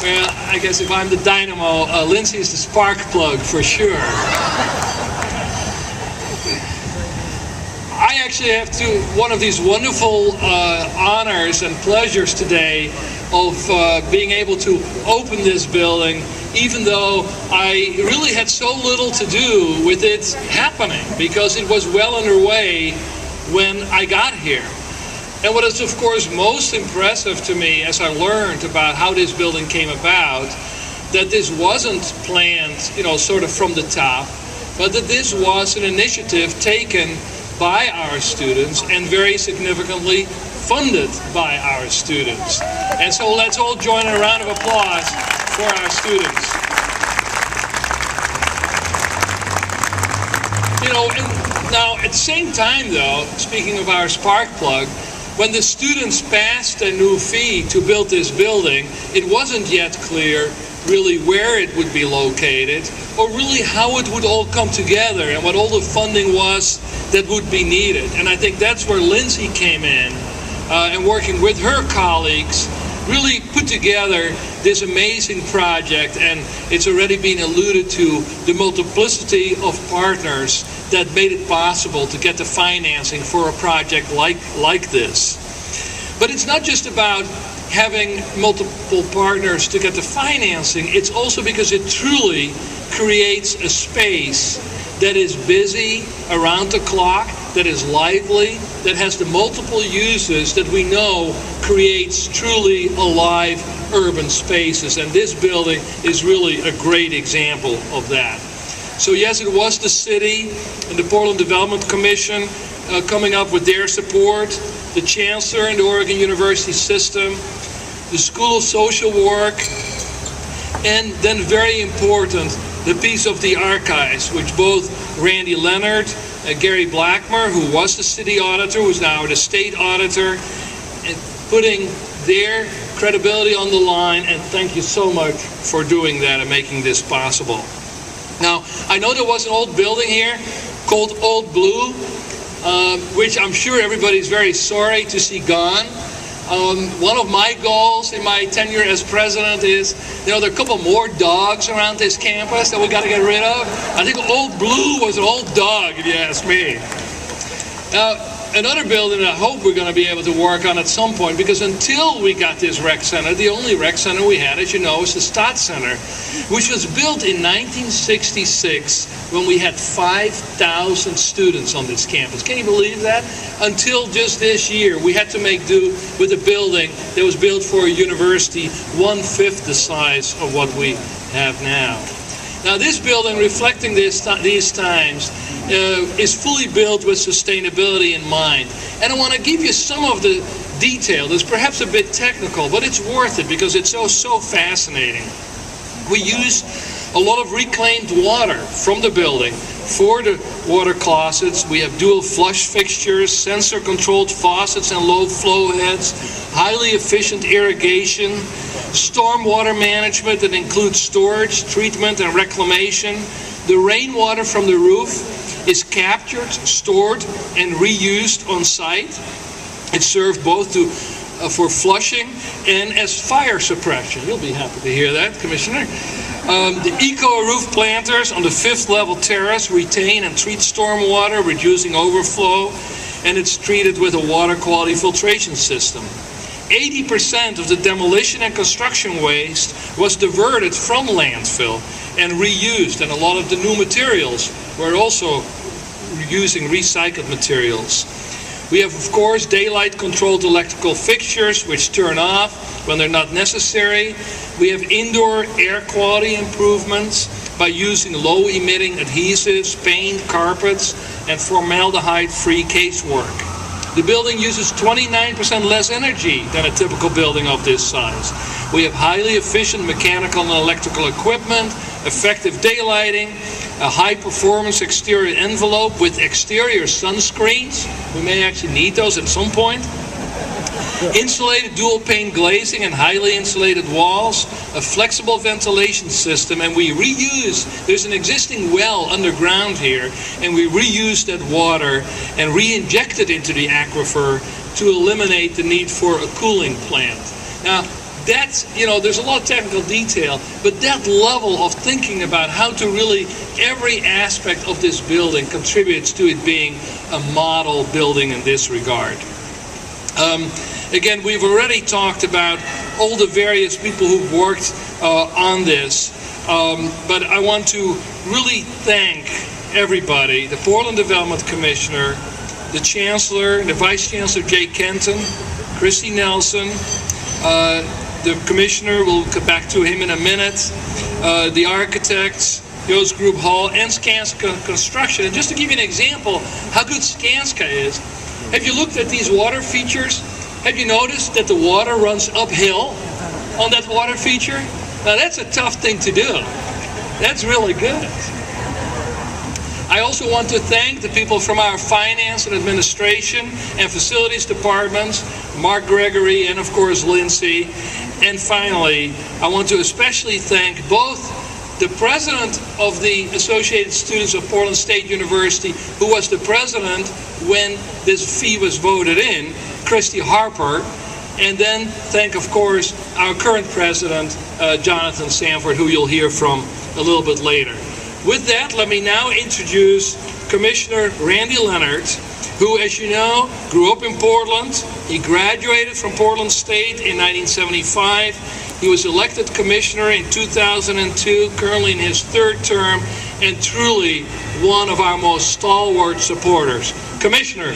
Well, I guess if I'm the dynamo, Lindsay is the spark plug for sure. I actually have one of these wonderful honors and pleasures today of being able to open this building, even though I really had so little to do with it happening, because it was well underway when I got here. And what is, of course, most impressive to me as I learned about how this building came about, that this wasn't planned, sort of from the top, but that this was an initiative taken by our students and very significantly funded by our students. And so let's all join in a round of applause for our students. And now at the same time though, speaking of our spark plug, when the students passed a new fee to build this building, it wasn't yet clear really where it would be located, or really how it would all come together and what all the funding was that would be needed. And I think that's where Lindsay came in, and working with her colleagues, really put together this amazing project. And it's already been alluded to, the multiplicity of partners that made it possible to get the financing for a project like this. But it's not just about having multiple partners to get the financing, it's also because it truly creates a space that is busy around the clock, that is lively, that has the multiple uses that we know creates truly alive urban spaces. And this building is really a great example of that. So yes, it was the city and the Portland Development Commission coming up with their support, the Chancellor and the Oregon University system, the School of Social Work, and then very important, the piece of the archives, which both Randy Leonard, Gary Blackmer, who was the city auditor, who's now the state auditor, and putting their credibility on the line, and thank you so much for doing that and making this possible. Now, I know there was an old building here called Old Blue, which I'm sure everybody's very sorry to see gone. One of my goals in my tenure as president is, there are a couple more dogs around this campus that we got to get rid of. I think Old Blue was an old dog, if you ask me. Now, another building that I hope we're going to be able to work on at some point, because until we got this rec center, the only rec center we had, as you know, is the Stott Center, which was built in 1966 when we had 5,000 students on this campus. Can you believe that? Until just this year, we had to make do with a building that was built for a university 1/5 the size of what we have now. Now this building, reflecting these times, is fully built with sustainability in mind. And I want to give you some of the detail. It's perhaps a bit technical, but it's worth it because it's so fascinating. We use a lot of reclaimed water from the building for the water closets. We have dual flush fixtures, sensor-controlled faucets and low flow heads, highly efficient irrigation, stormwater management that includes storage, treatment, and reclamation. The rainwater from the roof is captured, stored, and reused on site. It's served both for flushing and as fire suppression. You'll be happy to hear that, Commissioner. The eco-roof planters on the 5th level terrace retain and treat stormwater, reducing overflow, and it's treated with a water quality filtration system. 80% of the demolition and construction waste was diverted from landfill and reused, and a lot of the new materials were also using recycled materials. We have, of course, daylight-controlled electrical fixtures which turn off when they're not necessary. We have indoor air quality improvements by using low-emitting adhesives, paint, carpets, and formaldehyde-free casework. The building uses 29% less energy than a typical building of this size. We have highly efficient mechanical and electrical equipment, effective daylighting, a high-performance exterior envelope with exterior sunscreens. We may actually need those at some point. Insulated dual-pane glazing and highly insulated walls, a flexible ventilation system, and we reuse, there's an existing well underground here, and we reuse that water and re-inject it into the aquifer to eliminate the need for a cooling plant. Now, That's, there's a lot of technical detail, but that level of thinking about how to really, every aspect of this building contributes to it being a model building in this regard. Again, we've already talked about all the various people who've worked on this, but I want to really thank everybody, the Portland Development Commissioner, the Chancellor, the Vice Chancellor Jay Kenton, Christy Nelson, the Commissioner, we'll get back to him in a minute, the architects, Joost Group Hall, and Skanska Construction. And just to give you an example how good Skanska is, have you looked at these water features? Have you noticed that the water runs uphill on that water feature? Now that's a tough thing to do. That's really good. I also want to thank the people from our finance and administration and facilities departments, Mark Gregory and of course Lindsay. And finally, I want to especially thank both the president of the Associated Students of Portland State University, who was the president when this fee was voted in, Christy Harper, and then thank, of course, our current president, Jonathan Sanford, who you'll hear from a little bit later. With that, let me now introduce Commissioner Randy Leonard, who, as you know, grew up in Portland. He graduated from Portland State in 1975. He was elected commissioner in 2002, currently in his third term, and truly one of our most stalwart supporters. Commissioner.